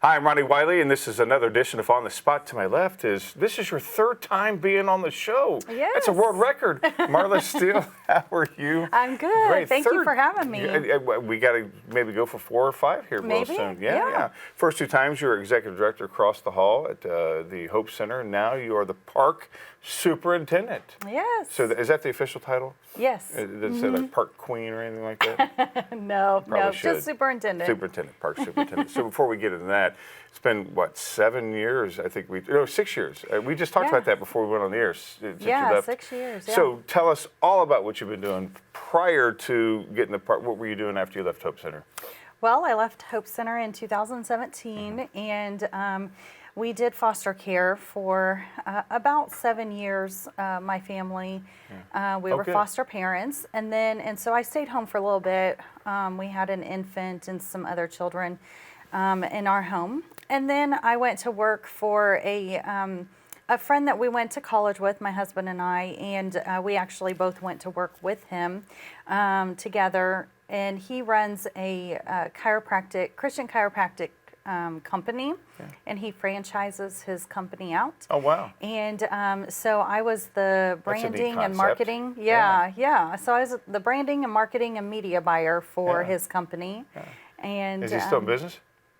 Hi, I'm Ronnie Wiley, and this is another edition of On the Spot. To my left this is your third time being on the show. Yes. That's a world record. Marla Steele, how are you? I'm good. Great. Thank you for having me. We got to maybe go for 4 or 5 here real Maybe. soon. Yeah. First 2 times you were executive director across the hall at the Hope Center. Now you are the park superintendent. Yes. So is that the official title? Yes. Does it say like park queen or anything like that? No, should. just superintendent. Superintendent, park superintendent. So before we get into that, it's been, 7 years? I think 6 years. We just talked about that before we went on the air. Since you left. 6 years. Yeah. So tell us all about what you've been doing prior to getting the park. What were you doing after you left Hope Center? Well, I left Hope Center in 2017, and we did foster care for about 7 years. My family, we were foster parents, and so I stayed home for a little bit. We had an infant and some other children in our home, and then I went to work for a friend that we went to college with, my husband and I, and we actually both went to work with him together. And he runs a Christian chiropractic company, and he franchises his company out. Oh, wow. And so I was the branding and marketing. So I was the branding and marketing and media buyer for his company. Yeah. And is he still in business?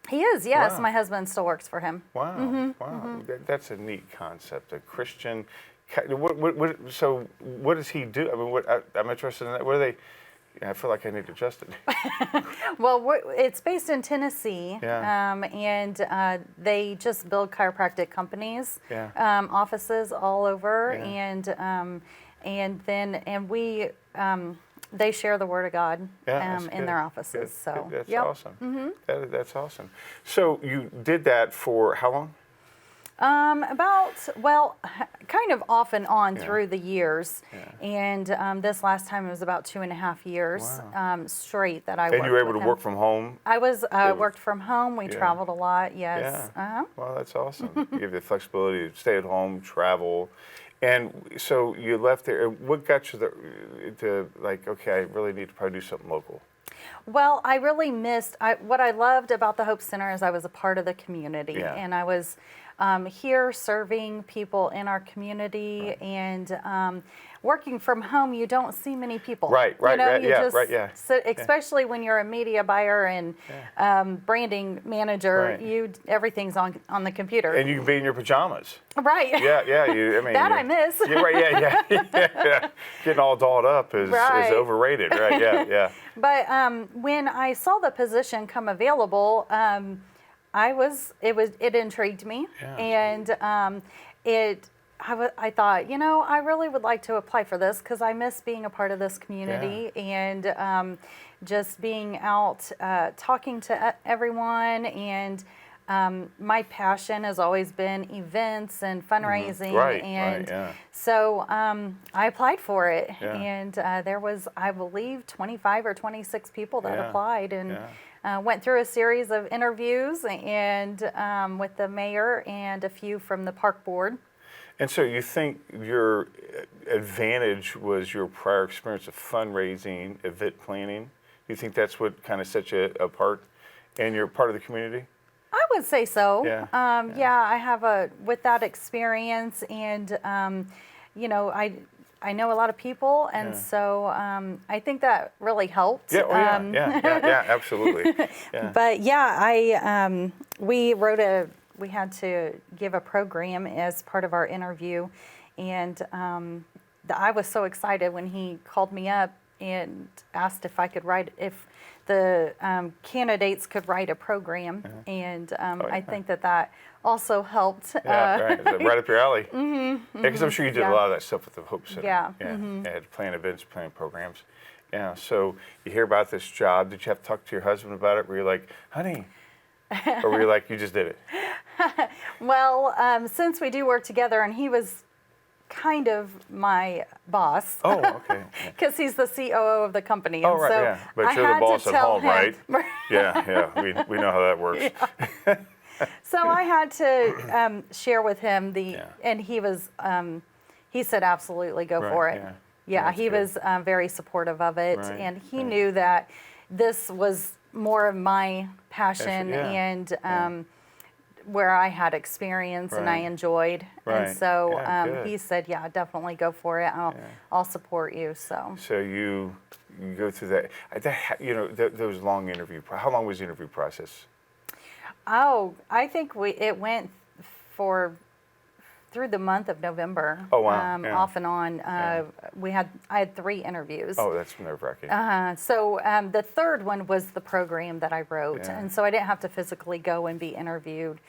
He is, yes. Wow. My husband still works for him. Wow, wow. That's a neat concept, a Christian. So what does he do? I mean, I'm interested in that. What are they? I feel like I need to adjust it. Well, it's based in Tennessee, and they just build chiropractic companies, offices all over, and they share the Word of God in their offices. Good. So that's awesome. That's awesome. So you did that for how long? Kind of off and on through the years, and this last time it was about 2.5 years straight that I worked. And you were able to work from home? I worked from home. We traveled a lot. Yes. Yeah. Well, that's awesome. You have the flexibility to stay at home, travel, and so you left there. What got you to like? Okay, I really need to probably do something local. Well, I really missed. What I loved about the Hope Center is I was a part of the community, and I was here serving people in our community, and working from home, you don't see many people. Right. So especially when you're a media buyer and branding manager, everything's on the computer. And you can be in your pajamas. Right. Yeah. I miss. Yeah. Getting all dolled up is overrated, right? Yeah. But when I saw the position come available, it intrigued me, and I thought, I really would like to apply for this because I miss being a part of this community and just being out talking to everyone. And my passion has always been events and fundraising, so I applied for it, and there was, I believe, 25 or 26 people that applied, and went through a series of interviews and with the mayor and a few from the park board. And so you think your advantage was your prior experience of fundraising, event planning? You think that's what kind of set you apart and you're part of the community? I would say so. I have with that experience, and I know a lot of people, and so I think that really helped. Absolutely. But we had to give a program as part of our interview, and I was so excited when he called me up and asked if the candidates could write a program, and I think that also helped. Right up your alley. Because I'm sure you did a lot of that stuff with the Hope Center. You had to plan events, plan programs. Yeah, so you hear about this job. Did you have to talk to your husband about it? Were you like, honey? Or were you like, you just did it? Well, since we do work together, and he was kind of my boss. Oh, okay. Because he's the COO of the company. Oh, right, But you're the boss at home, right? Yeah. We know how that works. So I had to share with him and he said, absolutely, go for it. He was very supportive of it, and he knew that this was more of my passion, and where I had experience and I enjoyed. Right. And so Good. he said, yeah, definitely go for it. I'll support you. So you go through that, those long how long was the interview process? Oh, I think it went through the month of November. Oh, wow. Off and on. I had 3 interviews. Oh, that's nerve-wracking. So the third one was the program that I wrote. Yeah. And so I didn't have to physically go and be interviewed,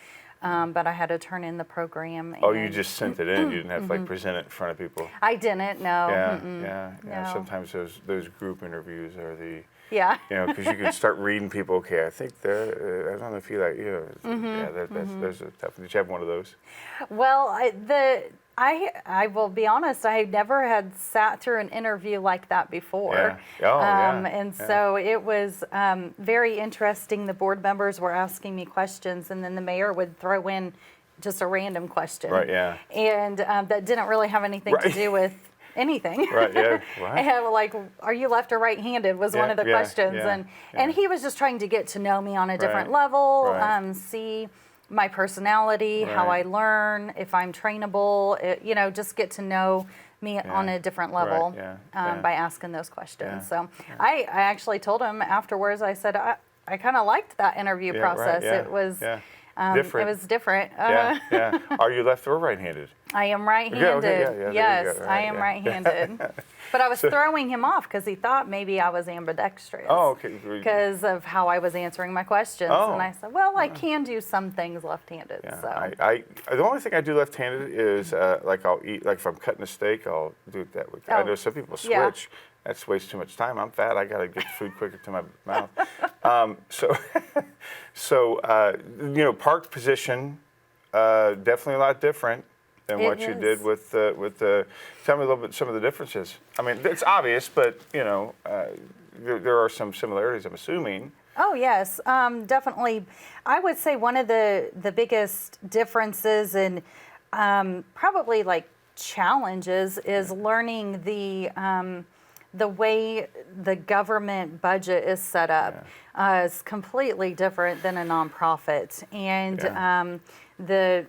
but I had to turn in the program. Oh, you just sent it in. You didn't have to present it in front of people. I didn't, no. Yeah. No. Sometimes those group interviews are the, Yeah. because you can start reading people. Okay, I think I don't know if you like, those are tough. Did you have one of those? Well, I will be honest, I never had sat through an interview like that before. Yeah. And so it was very interesting. The board members were asking me questions, and then the mayor would throw in just a random question. Right, yeah. And that didn't really have anything to do with anything. Right, yeah. Right. And like, are you left or right-handed was one of the questions. And he was just trying to get to know me on a different level, see my personality, how I learn, if I'm trainable, just get to know me on a different level by asking those questions. So I actually told him afterwards, I said, I kind of liked that interview process. It was different. It was different. Yeah. Are you left or right-handed? I am right-handed. Okay, yes, right, I am right-handed. But I was throwing him off because he thought maybe I was ambidextrous. Oh, okay. Because of how I was answering my questions. Oh. And I said, well, I can do some things left-handed. Yeah. So. The only thing I do left-handed is I'll eat, like if I'm cutting a steak, I'll do it that way. I know some people switch. Yeah. That's wastes too much time. I'm fat. I got to get the food quicker to my mouth. So park position, definitely a lot different than what you did with the. Tell me a little bit some of the differences. I mean, it's obvious, but there are some similarities, I'm assuming. Oh yes, definitely. I would say one of the biggest differences and probably like challenges is learning the way the government budget is set up. Is completely different than a nonprofit, and the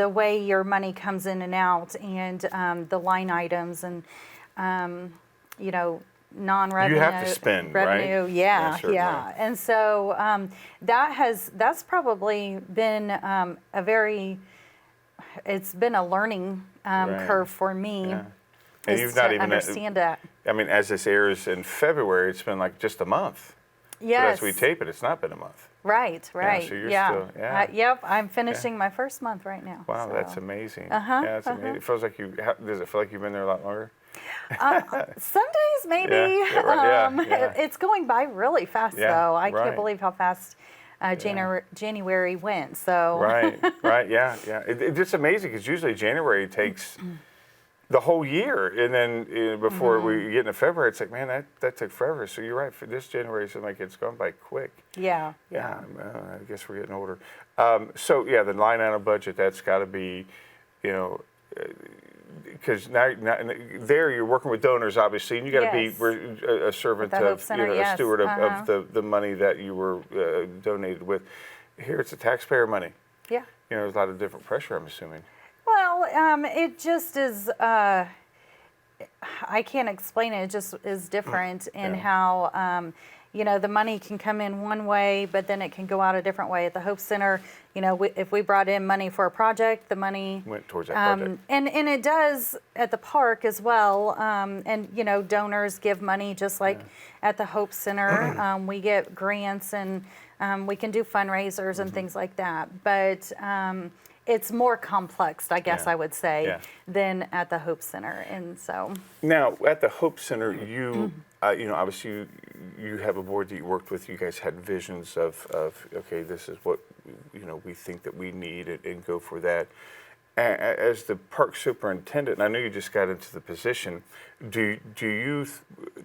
way your money comes in and out, and the line items, and non-revenue. You have to spend, revenue, right? Yeah. And so that's probably been it's been a learning curve for me. Yeah. And you've not even understand that. I mean, as this airs in February, it's been like just a month. Yes. But as we tape it, it's not been a month. Right. Yeah, so you're still, yep, I'm finishing my first month right now. Wow, so. that's amazing. Yeah, that's amazing. It feels like does it feel like you've been there a lot longer? Some days maybe. It's going by really fast though. I can't believe how fast January went. So. Right, yeah. It's amazing because usually January takes the whole year, and then before we get into February, it's like, man, that took forever. So you're right. For this January, it seems like it's gone by quick. Yeah. I guess we're getting older. The line item budget, that's got to be, because now there you're working with donors, obviously, and you got to be a servant of, a steward of the money that you were donated with. Here, it's the taxpayer money. Yeah. There's a lot of different pressure, I'm assuming. Well, it just is, I can't explain it. It just is different in how, the money can come in one way, but then it can go out a different way. At the Hope Center, if we brought in money for a project, the money went towards that project. And it does at the park as well. And donors give money just like at the Hope Center. We get grants and we can do fundraisers and things like that. But it's more complex, I guess I would say, than at the Hope Center. And so now at the Hope Center, you obviously you have a board that you worked with. You guys had visions of okay, this is what we think that we need, and go for that. As the park superintendent, and I know you just got into the position, do you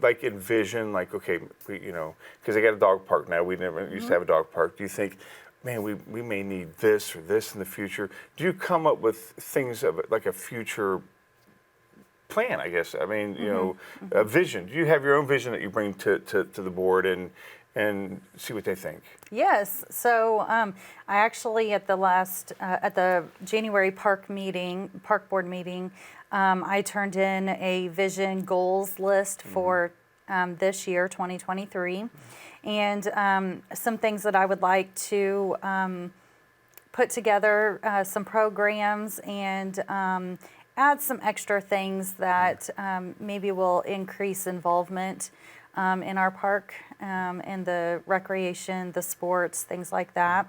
like envision like, okay, because they got a dog park now. We never used to have a dog park. Do you think, man, we may need this or this in the future? Do you come up with things of like a future plan, I guess? I mean, a vision. Do you have your own vision that you bring to the board, and and see what they think. Yes. So I actually at the January park board meeting, I turned in a vision goals list for this year, 2023, and some things that I would like to put together, some programs, and add some extra things that maybe will increase involvement in our park, and the recreation, the sports, things like that.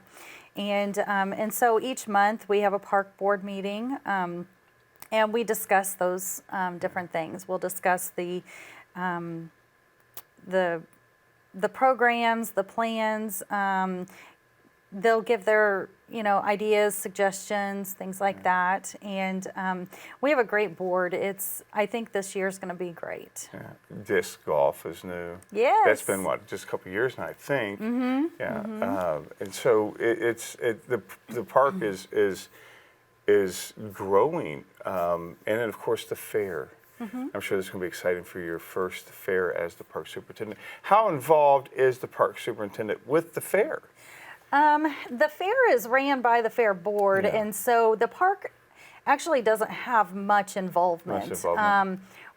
And so each month we have a park board meeting, and we discuss those different things. We'll discuss the programs, the plans. They'll give their ideas, suggestions, things like that. And we have a great board. I think this year's going to be great. Yeah. Disc golf is new. Yes. That's been just a couple of years now, I think. Mm-hmm. Yeah. Mm-hmm. And so the park is growing, and then of course the fair. Mm-hmm. I'm sure this is going to be exciting for your first fair as the park superintendent. How involved is the park superintendent with the fair? The fair is ran by the fair board, and so the park actually doesn't have much involvement.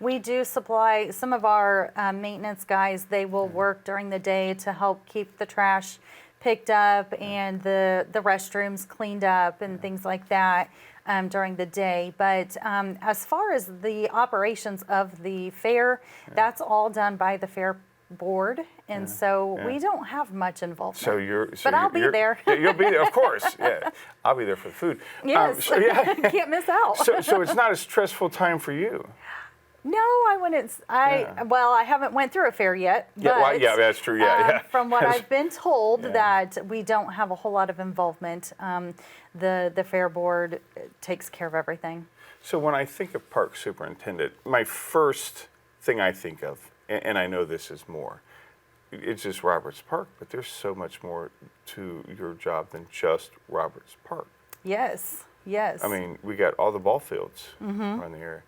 We do supply some of our maintenance guys. They will work during the day to help keep the trash picked up and the restrooms cleaned up and things like that during the day. But as far as the operations of the fair, that's all done by the fair board, and so we don't have much involvement. But I'll be there. Yeah, you'll be there, of course. Yeah, I'll be there for the food. Yes, can't miss out. So it's not a stressful time for you. No, I wouldn't. Well, I haven't went through a fair yet. But, that's true. Yeah. From what I've been told, that we don't have a whole lot of involvement. The fair board takes care of everything. So when I think of park superintendent, my first thing I think of, and I know this is more, it's just Roberts Park, but there's so much more to your job than just Roberts Park. Yes. I mean, we got all the ball fields around the area.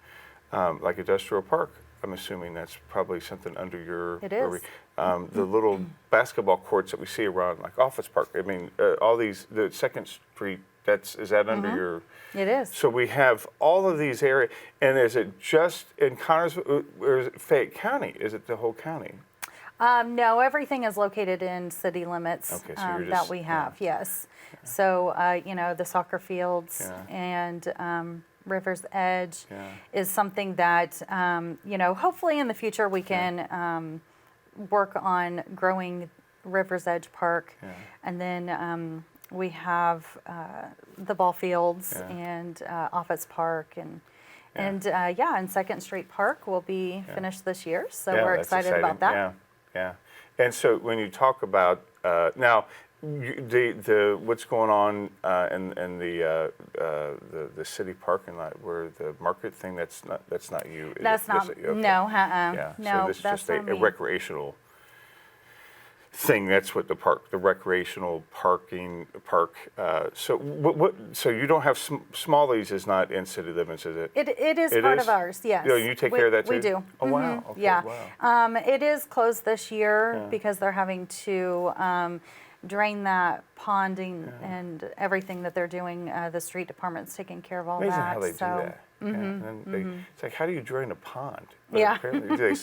Like Industrial Park, I'm assuming that's probably something under your... It is. The little basketball courts that we see around, like Office Park, I mean, all these, the 2nd Street, is that under your... It is. So we have all of these areas, and is it just in Connersville, or is it Fayette County? Is it the whole county? No, everything is located in city limits. Okay, so you're that we have, yes. Yeah. So, the soccer fields and River's Edge is something that, hopefully in the future we can work on growing River's Edge Park. Yeah. And then we have the ball fields and Office Park and 2nd Street Park will be finished this year. So we're excited about that. Yeah. And so when you talk about now, the what's going on in the city parking lot where the market thing, that's not you. That's not. Okay. No. Yeah. No. So this is just a recreational thing. That's what the recreational park. So you don't have Smalley's is not in city limits, is it? It is part of ours. Yes. You take care of that too? We do. Oh wow. Okay, yeah. Wow. It is closed this year because they're having to drain that ponding and everything that they're doing. The street department's taking care of all Amazing that. How they do that. Mm-hmm. And it's like, how do you drain a pond? But apparently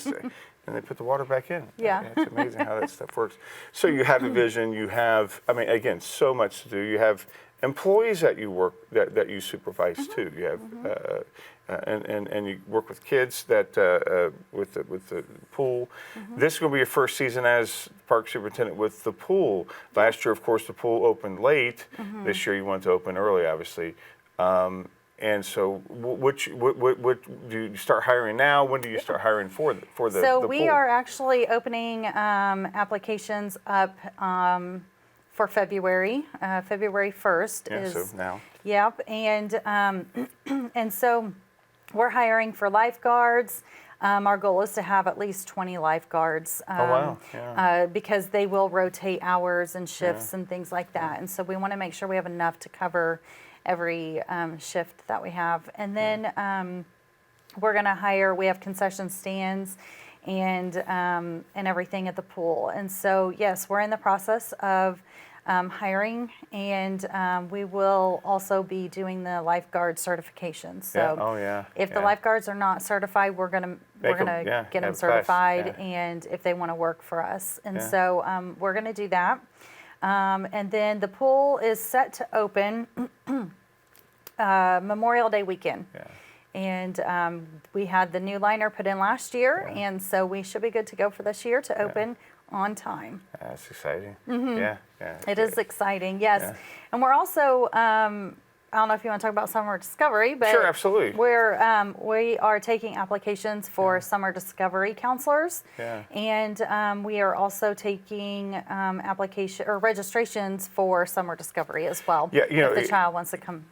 and they put the water back in. Yeah. It's amazing how that stuff works. So you have a vision, you have, again, so much to do. You have employees that you work, that you supervise too. You have, and you work with kids that, with the pool. This is going to be your first season as park superintendent with the pool. Last year, of course, the pool opened late. This year you want to open early, obviously. And so, what do you start hiring now? When do you start hiring for the So the we pool? are actually opening applications up for February. February 1st is. So now. Yep, and so we're hiring for lifeguards. Our goal is to have at least 20 lifeguards. Oh wow! Yeah. Because they will rotate hours and shifts and things like that, and so we want to make sure we have enough to cover every shift that we have. And then we're going to hire, we have concession stands, and everything at the pool. And so, yes, we're in the process of hiring, and we will also be doing the lifeguard certification. So if the lifeguards are not certified, we're gonna get them certified, and if they want to work for us. And so we're gonna do that. And then the pool is set to open Memorial Day weekend. And we had the new liner put in last year, and so we should be good to go for this year to open on time. That's exciting. It is exciting, yes. And we're also, I don't know if you want to talk about Summer Discovery, but sure, absolutely. We are taking applications for Summer Discovery counselors, and we are also taking registrations for Summer Discovery as well. If the child wants to come.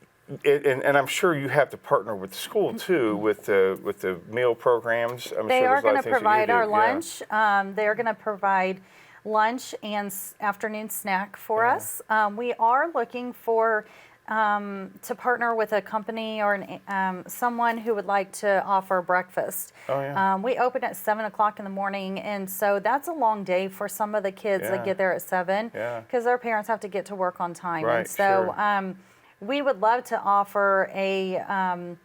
And I'm sure you have to partner with the school too, with the meal programs. They are going to provide our lunch. They are going to provide lunch and afternoon snack for us. We are looking for to partner with a company or someone who would like to offer breakfast. We open at 7 o'clock in the morning, and so that's a long day for some of the kids that get there at 7 because their parents have to get to work on time. Right, and so we would love to offer a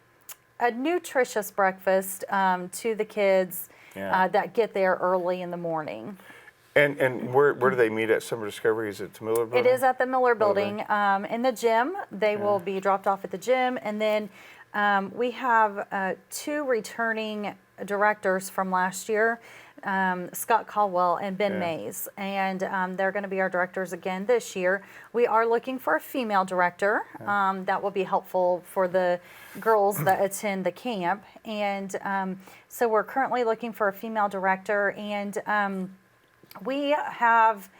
nutritious breakfast to the kids that get there early in the morning. And where do they meet at Summer Discovery? Is it the Miller Building? It is at the Miller Building in the gym. They will be dropped off at the gym. And then we have 2 returning directors from last year, Scott Caldwell and Ben Mays. And they're going to be our directors again this year. We are looking for a female director. That will be helpful for the girls that attend the camp. And so we're currently looking for a female director. And we have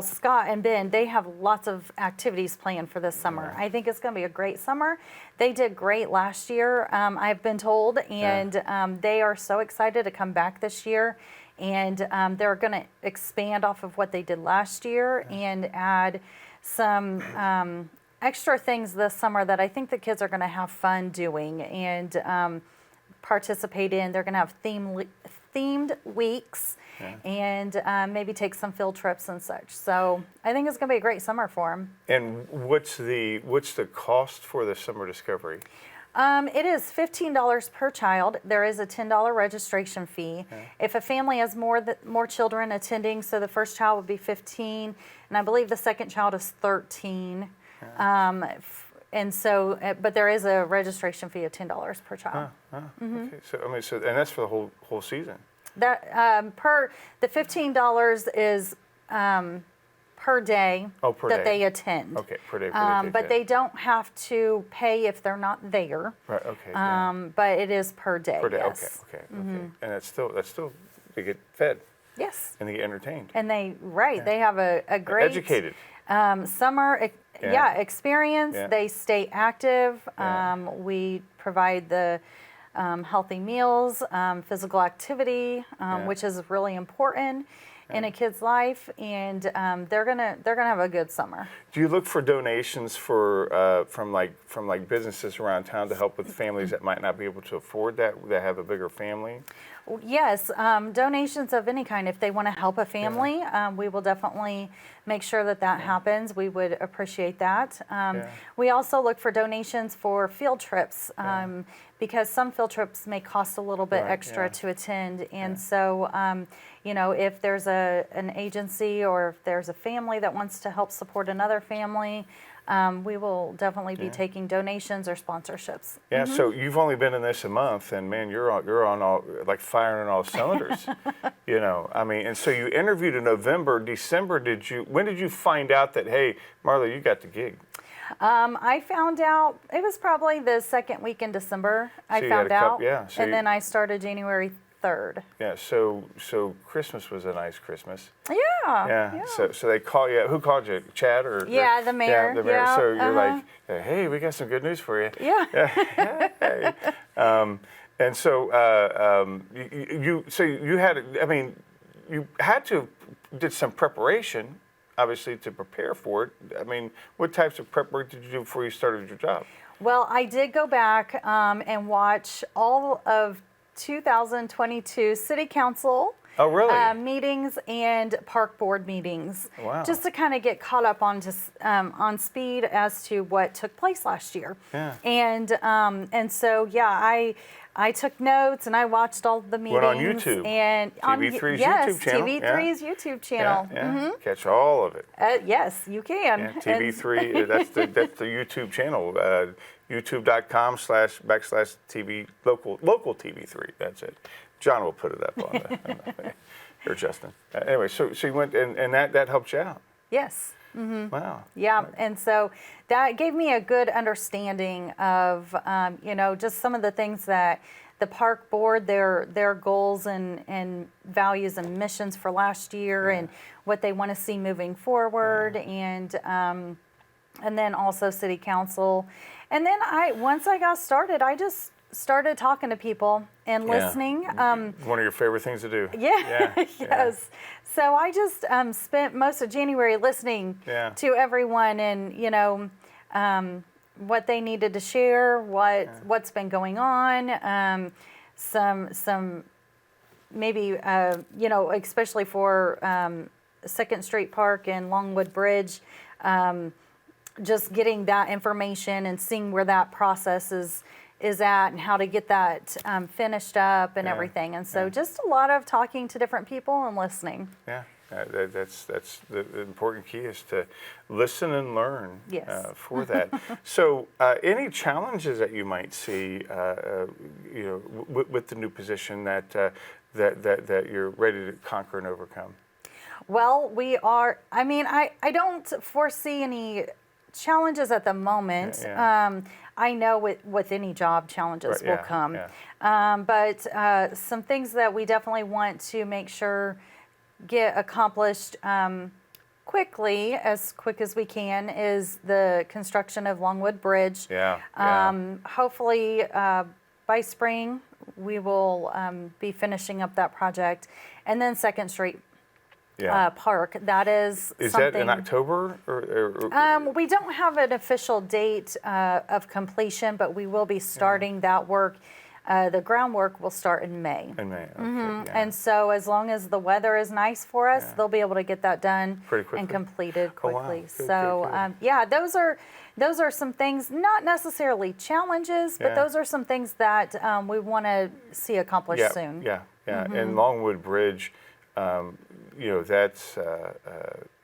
Scott and Ben, they have lots of activities planned for this summer. I think it's going to be a great summer. They did great last year, I've been told, and they are so excited to come back this year. And they're going to expand off of what they did last year and add some extra things this summer that I think the kids are going to have fun doing and participate in. They're going to have themed weeks and maybe take some field trips and such. So I think it's going to be a great summer for them. And what's the cost for the Summer Discovery? It is $15 per child. There is a $10 registration fee. If a family has more children attending, so the first child would be 15, and I believe the second child is 13. And so, but there is a registration fee of $10 per child. Okay. So and that's for the whole season. That the $15 is per day that they attend. Okay, per day. But they don't have to pay if they're not there. Right. Okay. But it is per day. Per day. Yes. Okay. And that's still they get fed. Yes. And they get entertained. And they have a great educated summer experience. They stay active. We provide the healthy meals, physical activity, which is really important in a kid's life, and they're gonna have a good summer. Do you look for donations from businesses around town to help with families that might not be able to afford that have a bigger family? Yes, donations of any kind. If they want to help a family, we will definitely make sure that happens. We would appreciate that. We also look for donations for field trips because some field trips may cost a little bit extra to attend. And so, if there's an agency or if there's a family that wants to help support another family, we will definitely be taking donations or sponsorships. Yeah, so you've only been in this a month, and man, you're on all, like firing on all cylinders. And so you interviewed in November, December. When did you find out that, hey, Marla, you got the gig? I found out it was probably the second week in December. I found out, and then I started January 3rd. Yeah, so Christmas was a nice Christmas. Yeah. So they call you. Who called you? Chad or? Yeah, the mayor. Yeah, the mayor. So you're like, hey, we got some good news for you. Yeah. And so you did some preparation, obviously, to prepare for it. I mean, what types of preparation did you do before you started your job? Well, I did go back and watch all of 2022 City Council Oh, really? meetings and Park Board meetings. Wow. Just to kind of get caught up on speed as to what took place last year. Yeah. And so, yeah, I took notes and I watched all the meetings. Went on YouTube. And TV3's yes, YouTube channel. TV3's YouTube channel. Yeah. Catch all of it. Yes, you can. Yeah, TV3, that's the YouTube channel. YouTube.com/TV local TV3. That's it. John will put it up on the or Justin. Anyway, so you went and that helped you out. Yes. Mm-hmm. Wow. Yeah, and so that gave me a good understanding of just some of the things that the park board, their goals and values and missions for last year, and what they want to see moving forward, and then also city council, and then once I got started, I just started talking to people and listening. One of your favorite things to do. Yeah. Yes. Yeah. So I just spent most of January listening to everyone, and what they needed to share, what's been going on, some maybe especially for 2nd Street Park and Longwood Bridge, just getting that information and seeing where that process is at and how to get that finished up and everything. And so just a lot of talking to different people and listening. Yeah, that's the important key is to listen and learn for that. So any challenges that you might see, with the new position that you're ready to conquer and overcome? Well, we are, I don't foresee any challenges at the moment. I know with any job, challenges will come. But some things that we definitely want to make sure get accomplished quickly, as quick as we can, is the construction of Longwood Bridge. Hopefully by spring we will be finishing up that project, and then 2nd Street Park. That is something. That in October? Or? We don't have an official date of completion, but we will be starting that work. The groundwork will start in May. In May, okay. And so as long as the weather is nice for us, they'll be able to get that done pretty quickly and completed quickly. Oh, wow. Good, so good. Those are some things, not necessarily challenges, but those are some things that we want to see accomplished soon. And Longwood Bridge, that's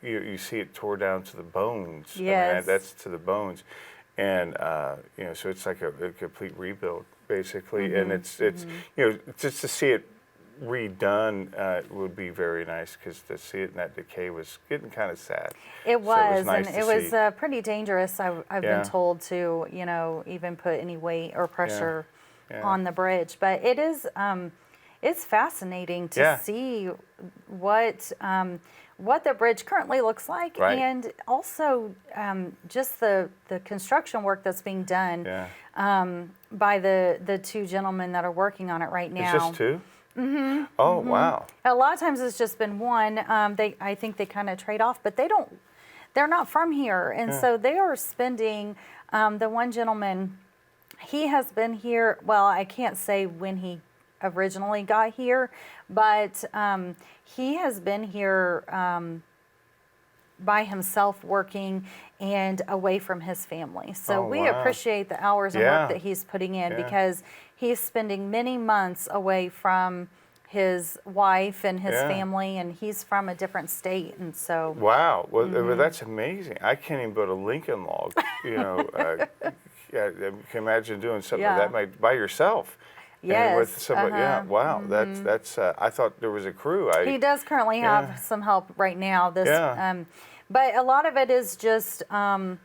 you see it tore down to the bones. Yes. That's to the bones, and so it's like a complete rebuild basically, and it's just to see it redone would be very nice, because to see it in that decay was getting kind of sad. It was, nice and it was pretty dangerous. I've been told to even put any weight or pressure on the bridge, but it is. It's fascinating to see what the bridge currently looks like, and also just the construction work that's being done by the two gentlemen that are working on it right now. It's just two? Mm-hmm. Oh, wow. A lot of times it's just been one. I think they kind of trade off, but they're not from here, and so they are spending. The one gentleman, he has been here. Well, I can't say when he originally got here, but he has been here by himself working and away from his family. So we appreciate the hours and work that he's putting in, because he's spending many months away from his wife and his family, and he's from a different state, and so. Wow, well, that's amazing. I can't even build a Lincoln log, I can imagine doing something like that by yourself. Yes. With somebody, wow, that's. I thought there was a crew. He does currently have some help right now. But a lot of it is just, and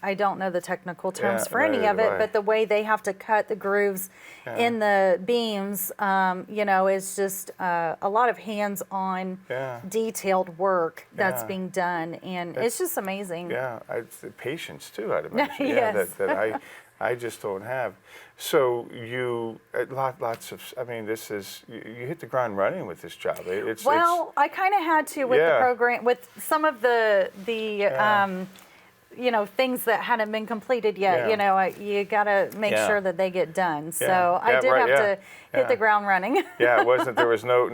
I don't know the technical terms for any of it, but the way they have to cut the grooves in the beams, is just a lot of hands-on, detailed work that's being done, and it's just amazing. Yeah, patience too, I'd imagine. Yes. that I just don't have. So you, lots of, this is, you hit the ground running with this job. I kind of had to with the program, with some of the things that hadn't been completed yet. Yeah. You got to make Yeah. sure that they get done. So Yeah. I Yeah, did right, have yeah. to hit the ground running. Yeah, it wasn't. There was no.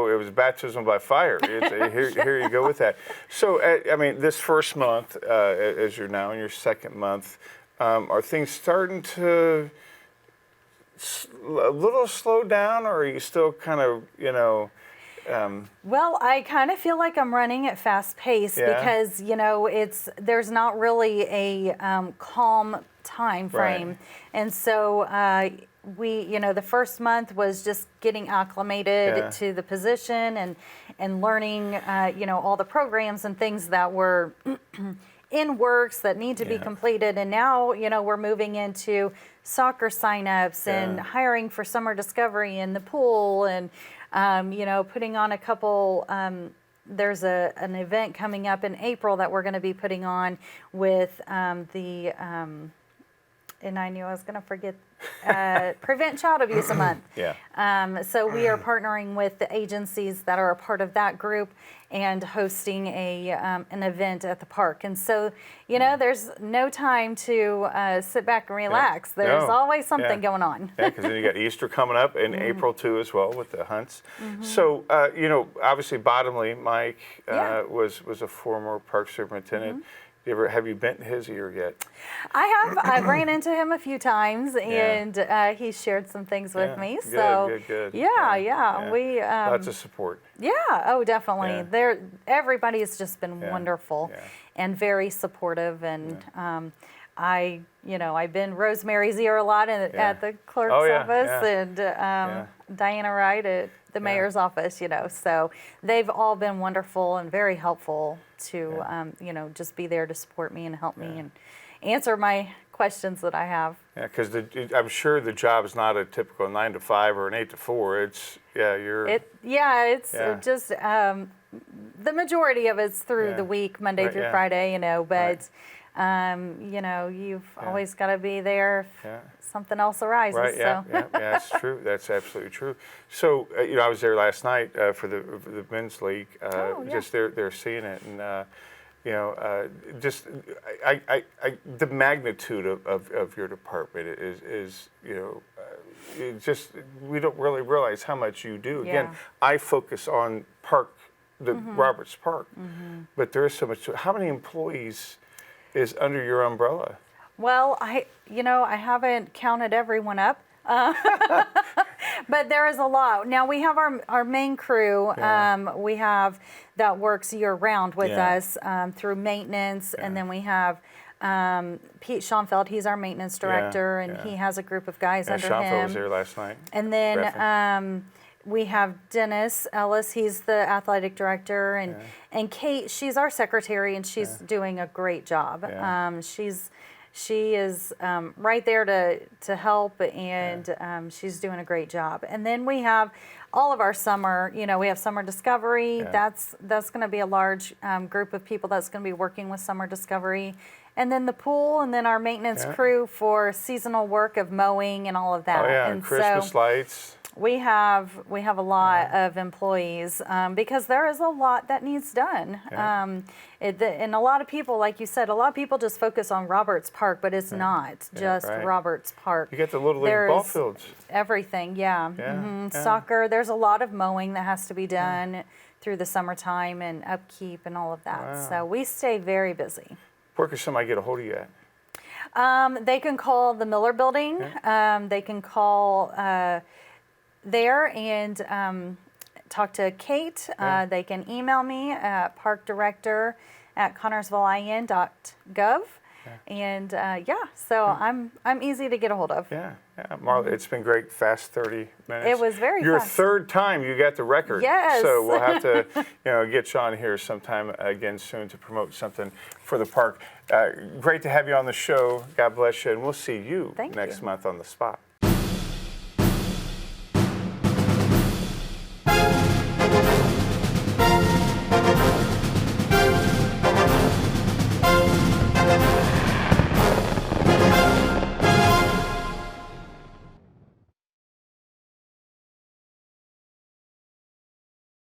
It was baptism by fire. Here you go with that. So, I mean, this first month, as you're now in your second month, are things starting to a little slow down, or are you still kind of, Well, I kind of feel like I'm running at fast pace Yeah. because there's not really a calm time frame, Right. and so the first month was just getting acclimated Yeah. to the position and learning all the programs and things that were in works that need to be Yeah. completed, and now we're moving into soccer signups and Yeah. hiring for summer discovery in the pool and putting on a couple. There's an event coming up in April that we're going to be putting on with and I knew I was going to forget, Prevent Child Abuse a Month. Yeah. So we are partnering with the agencies that are a part of that group and hosting an event at the park. And so, there's no time to sit back and relax. Yeah. There's No. always something Yeah. going on. Yeah, because then you got Easter coming up in April too, as well, with the hunts. So, obviously, bottomly, Mike Yeah. was a former park superintendent. Have you bent his ear yet? I have. I've ran into him a few times, and he shared some things with Yeah. me. Good, So good. yeah. We Lots of support. yeah. Oh, definitely. Yeah. Everybody has just been Yeah. wonderful Yeah. and very supportive. And I've been Rosemary's ear a lot at the clerk's Oh, yeah, office, yeah. and Diana Wright at the mayor's office. So they've all been wonderful and very helpful to just be there to support me and help me and answer my questions that I have. Yeah, because I'm sure the job is not a typical 9 to 5 or an 8 to 4. It's It's Yeah. just the majority of it's through Yeah. the week, Monday Right, through yeah. Friday, but Right. you've always got to be there if Yeah. something else arises. Right. Yeah. So. Yeah. That's true. That's absolutely true. So I was there last night for the men's league. Yeah. Just they're seeing it, and just the magnitude of your department is it just we don't really realize how much you do. Again, Yeah. I focus on Roberts Park, but there is so much. How many employees is under your umbrella? Well, I haven't counted everyone up, but there is a lot. Now we have our main crew. Yeah. We have that works year round with Yeah. us through maintenance, and then we have Pete Schoenfeld. He's our maintenance director, and he has a group of guys Yeah, under Schoenfeld him. was there last night. And then Reference. we have Dennis Ellis. He's the athletic director, and Kate. She's our secretary, and she's doing a great job. Yeah. She is right there to help, and she's doing a great job. And then we have all of our summer. We have Summer Discovery. Yeah. That's going to be a large group of people that's going to be working with Summer Discovery. And then the pool, and then our maintenance crew for seasonal work of mowing and all of that. Oh yeah, and Christmas so lights. we have a lot of employees because there is a lot that needs done. Yeah. And a lot of people, like you said, a lot of people just focus on Roberts Park, but it's not just right. Roberts Park. You get the Little League ball fields. Everything, yeah. Yeah, yeah. Soccer, there's a lot of mowing that has to be done through the summertime and upkeep and all of that. Wow. So we stay very busy. Where can somebody get a hold of you at? They can call the Miller Building. They can call there and talk to Kate. They can email me at parkdirector@connorsvillein.gov. And so I'm easy to get a hold of. Yeah, Marla, it's been great. Fast 30 minutes. It was very Your fast. third time you got the record. Yes. So we'll have to, get you on here sometime again soon to promote something for the park. Great to have you on the show. God bless you, and we'll see you Thank next you. month on The Spot.